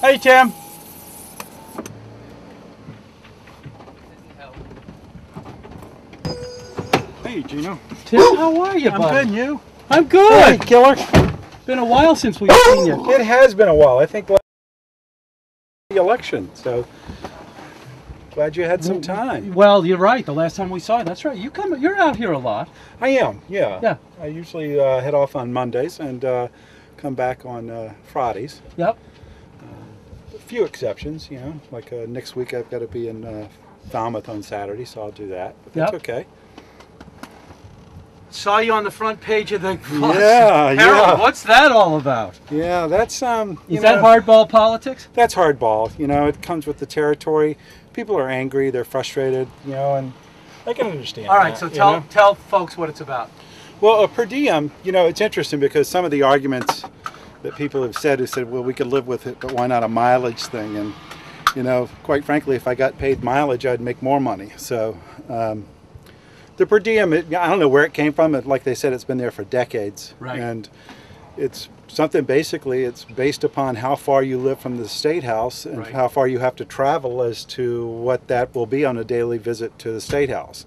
Hey, Tim. Hey, Gino. Tim, how are you, I'm buddy? good, and you? I'm good. Hey, killer. Been a while since we've seen you. It has been a while. I think the election, so glad you had some time. Well, you're right. The last time we saw you, that's right. You're out here a lot. I am, yeah. Yeah. I usually head off on Mondays and come back on Fridays. Yep. A few exceptions, you know, like next week I've got to be in Falmouth on Saturday, so I'll do that. But that's okay. Saw you on the front page of the Yeah, Herald. yeah. What's that all about? Yeah, that's Is that hardball politics? That's hardball. You know, it comes with the territory. People are angry, they're frustrated, you know, and I can understand. All right, that, so you know? tell folks what it's about. Well, a per diem, you know, it's interesting because some of the arguments that people have said, well, we could live with it, but why not a mileage thing? And, you know, quite frankly, if I got paid mileage, I'd make more money. So the per diem, I don't know where it came from. Like they said, it's been there for decades. Right. And it's something basically, it's based upon how far you live from the State House and how far you have to travel as to what that will be on a daily visit to the State House.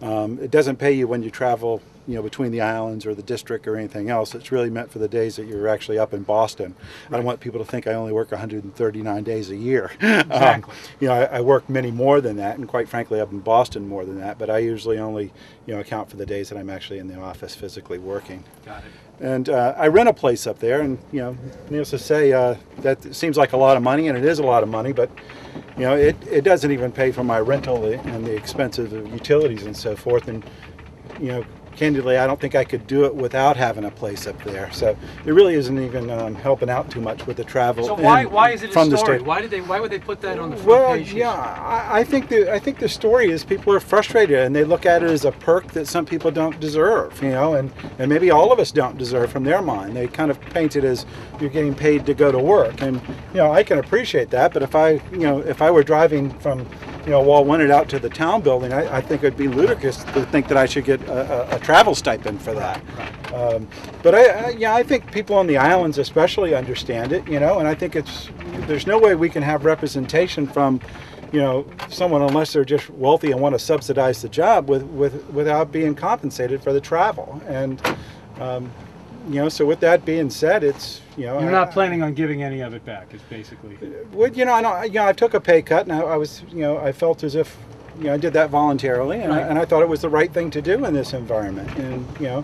It doesn't pay you when you travel, you know, between the islands or the district or anything else. It's really meant for the days that you're actually up in Boston. I don't want people to think I only work 139 days a year. Exactly. You know, I work many more than that, and quite frankly, up in Boston more than that. But I usually only, you know, account for the days that I'm actually in the office physically working. Got it. And I rent a place up there, and you know, needless to say, that seems like a lot of money, and it is a lot of money. But you know, it doesn't even pay for my rental and the expenses of utilities and so forth. And you know, candidly, I don't think I could do it without having a place up there. So it really isn't even helping out too much with the travel. So why is it a from the story? state. Why would they put that on the front Well, page? yeah, I think the story is people are frustrated and they look at it as a perk that some people don't deserve, you know, and maybe all of us don't deserve from their mind. They kind of paint it as you're getting paid to go to work, and you know, I can appreciate that. But if I were driving from, you know, Wall-Winnet out to the town building, I think it'd be ludicrous to think that I should get a travel stipend for that. But I think people on the islands especially understand it, you know, and I think there's no way we can have representation from, you know, someone unless they're just wealthy and want to subsidize the job without being compensated for the travel. And you know, so with that being said, it's, you know, You're not planning on giving any of it back, is basically. Well, you know, I took a pay cut, and I was, you know, I felt as if, you know, I did that voluntarily, and, and I thought it was the right thing to do in this environment. And you know,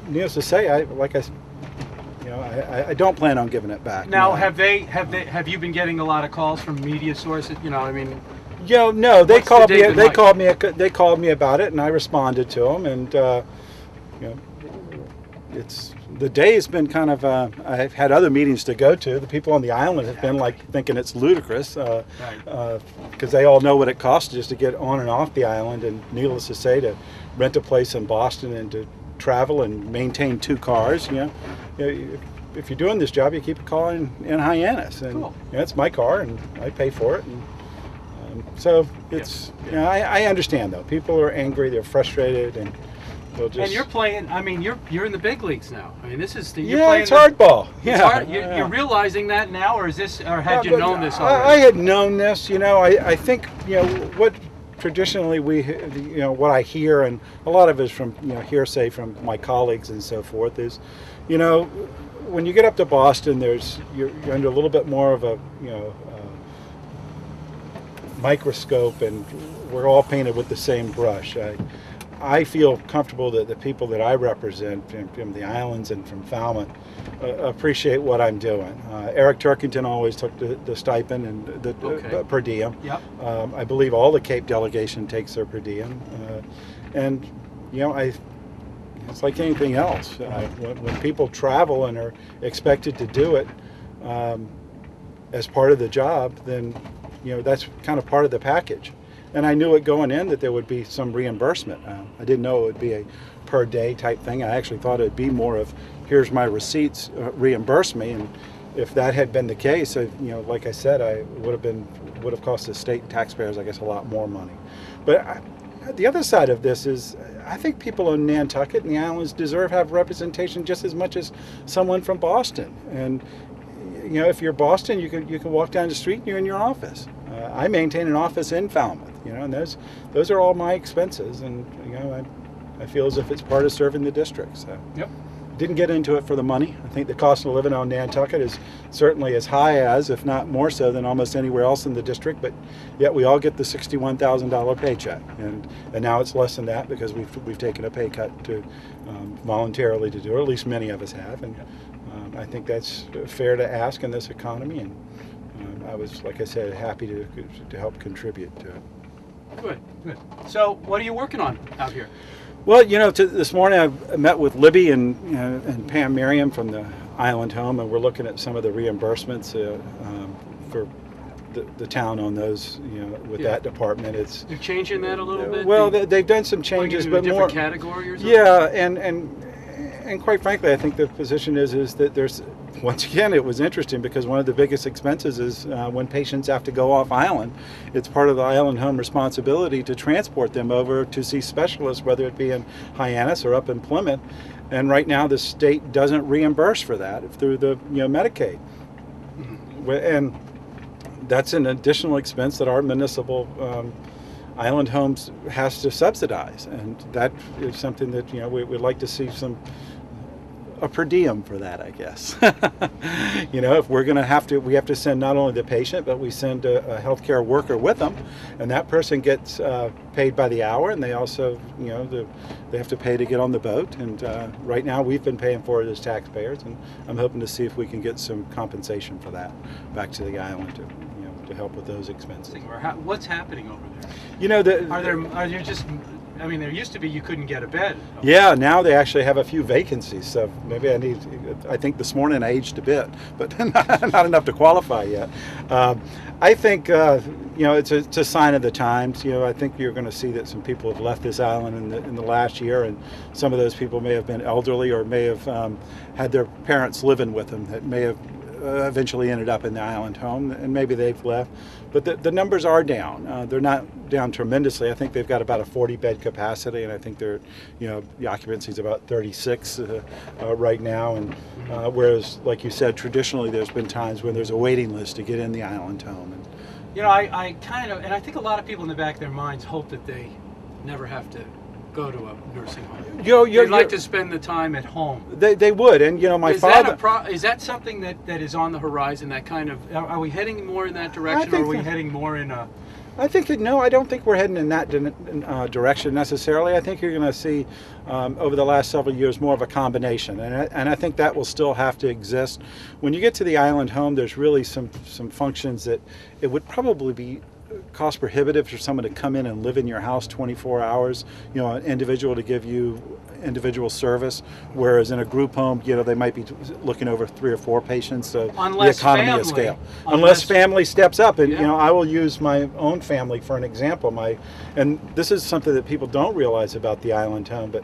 needless to say, I don't plan on giving it back. Now, have you been getting a lot of calls from media sources? You know, I mean. You know, no, they called me. They like? called me about it, and I responded to them. And you know, the day has been kind of. I've had other meetings to go to. The people on the island have been like thinking it's ludicrous because they all know what it costs just to get on and off the island, and needless to say, to rent a place in Boston and to travel and maintain 2 cars. You know, if you're doing this job, you keep a car in Hyannis, and cool. You know, it's my car, and I pay for it. And so it's, you know, I understand though. People are angry, they're frustrated, and they'll just. And you're playing. I mean, you're in the big leagues now. I mean, this is you're playing. It's hardball. Yeah, You're realizing that now, or had you known this already? I had known this. You know, I think, you know, what traditionally you know, what I hear, and a lot of it is from, you know, hearsay from my colleagues and so forth, is, you know, when you get up to Boston, you're under a little bit more of a, you know, microscope, and we're all painted with the same brush. I feel comfortable that the people that I represent from the islands and from Falmouth appreciate what I'm doing. Eric Turkington always took the stipend and the per diem. Yep. I believe all the Cape delegation takes their per diem. And, you know, it's like anything else. When people travel and are expected to do it as part of the job, then, you know, that's kind of part of the package. And I knew it going in that there would be some reimbursement. I didn't know it would be a per day type thing. I actually thought it would be more of, here's my receipts, reimburse me. And if that had been the case, you know, like I said, I would have cost the state taxpayers, I guess, a lot more money. But the other side of this is, I think people in Nantucket and the islands deserve to have representation just as much as someone from Boston. And you know, if you're Boston, you can walk down the street and you're in your office. I maintain an office in Falmouth, you know, and those are all my expenses, and you know, I feel as if it's part of serving the district. So. Yep. Didn't get into it for the money. I think the cost of living on Nantucket is certainly as high as, if not more so, than almost anywhere else in the district. But yet we all get the $61,000 paycheck, and now it's less than that because we've taken a pay cut to voluntarily to do it. Or at least many of us have, and I think that's fair to ask in this economy. And I was, like I said, happy to help contribute to it. Good, good. So, what are you working on out here? Well, you know, this morning I met with Libby and Pam Merriam from the Island Home, and we're looking at some of the reimbursements for the town on those. You know, with that department, they're changing that a little bit. Well, they've done some changes, but a more category or something. Yeah, and quite frankly, I think the position is that there's. Once again, it was interesting because one of the biggest expenses is when patients have to go off island. It's part of the Island Home responsibility to transport them over to see specialists, whether it be in Hyannis or up in Plymouth. And right now, the state doesn't reimburse for that through the Medicaid, and that's an additional expense that our municipal Island Homes has to subsidize, and that is something that we'd like to see a per diem for that, I guess. You know, if we're going to we have to send not only the patient, but we send a healthcare worker with them, and that person gets paid by the hour, and they also, they have to pay to get on the boat. And right now, we've been paying for it as taxpayers, and I'm hoping to see if we can get some compensation for that back to the island to help with those expenses. What's happening over there? You know, are there just? I mean, there used to be you couldn't get a bed. Yeah, now they actually have a few vacancies. So maybe I think this morning I aged a bit, but not enough to qualify yet. I think, it's a sign of the times. I think you're going to see that some people have left this island in the last year, and some of those people may have been elderly or may have had their parents living with them that may have eventually ended up in the Island Home, and maybe they've left. But the numbers are down. They're not down tremendously. I think they've got about a 40-bed capacity, and I think the occupancy is about 36 right now. And whereas, like you said, traditionally there's been times when there's a waiting list to get in the Island Home. And, I kind of, and I think a lot of people in the back of their minds hope that they never have to go to a nursing home. They'd like to spend the time at home. They would, and my father. Is that something that is on the horizon? That kind of, are we heading more in that direction, or are we heading more in a? I think that no, I don't think we're heading in that direction necessarily. I think you're going to see over the last several years more of a combination, and I think that will still have to exist. When you get to the Island Home, there's really some functions that it would probably be cost prohibitive for someone to come in and live in your house 24 hours, an individual to give you individual service, whereas in a group home, they might be looking over 3 or 4 patients, so the economy of scale. Unless family steps up, and I will use my own family for an example. And this is something that people don't realize about the Island Home, but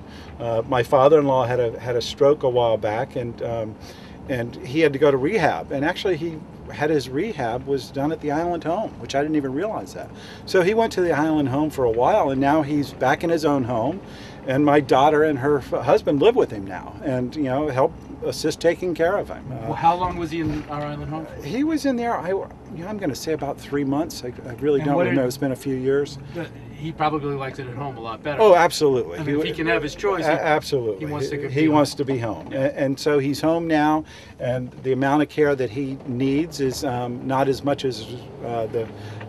my father-in-law had a stroke a while back, and he had to go to rehab, and actually he had his rehab was done at the Island Home, which I didn't even realize that. So he went to the Island Home for a while, and now he's back in his own home, and my daughter and her husband live with him now, and help assist taking care of him. Well, how long was he in our Island Home? He was in there, I'm going to say about 3 months. I really don't remember. It's been a few years. He probably liked it at home a lot better. Oh, absolutely. I mean, if he can have his choice, absolutely. He wants to be home. Yeah. And so he's home now, and the amount of care that he needs is not as much as the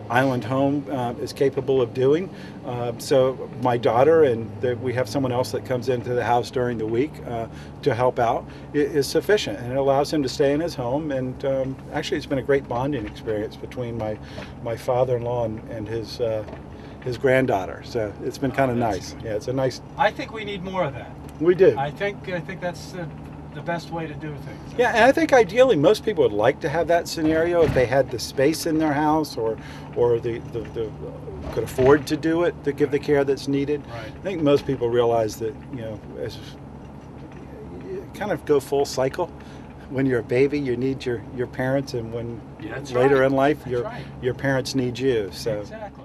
Island Home is capable of doing. So my daughter and we have someone else that comes into the house during the week to help out is sufficient, and it allows him to stay in his home. And actually, it's been a great bonding experience between my father-in-law and his granddaughter. So it's been kind of nice. Yeah, it's a nice. I think we need more of that. We do. I think that's the best way to do things. Yeah, and I think ideally most people would like to have that scenario if they had the space in their house or the could afford to do it, to give the care that's needed. Right. I think most people realize that as you kind of go full cycle. When you're a baby, you need your parents, and when later in life, your parents need you. So. Exactly.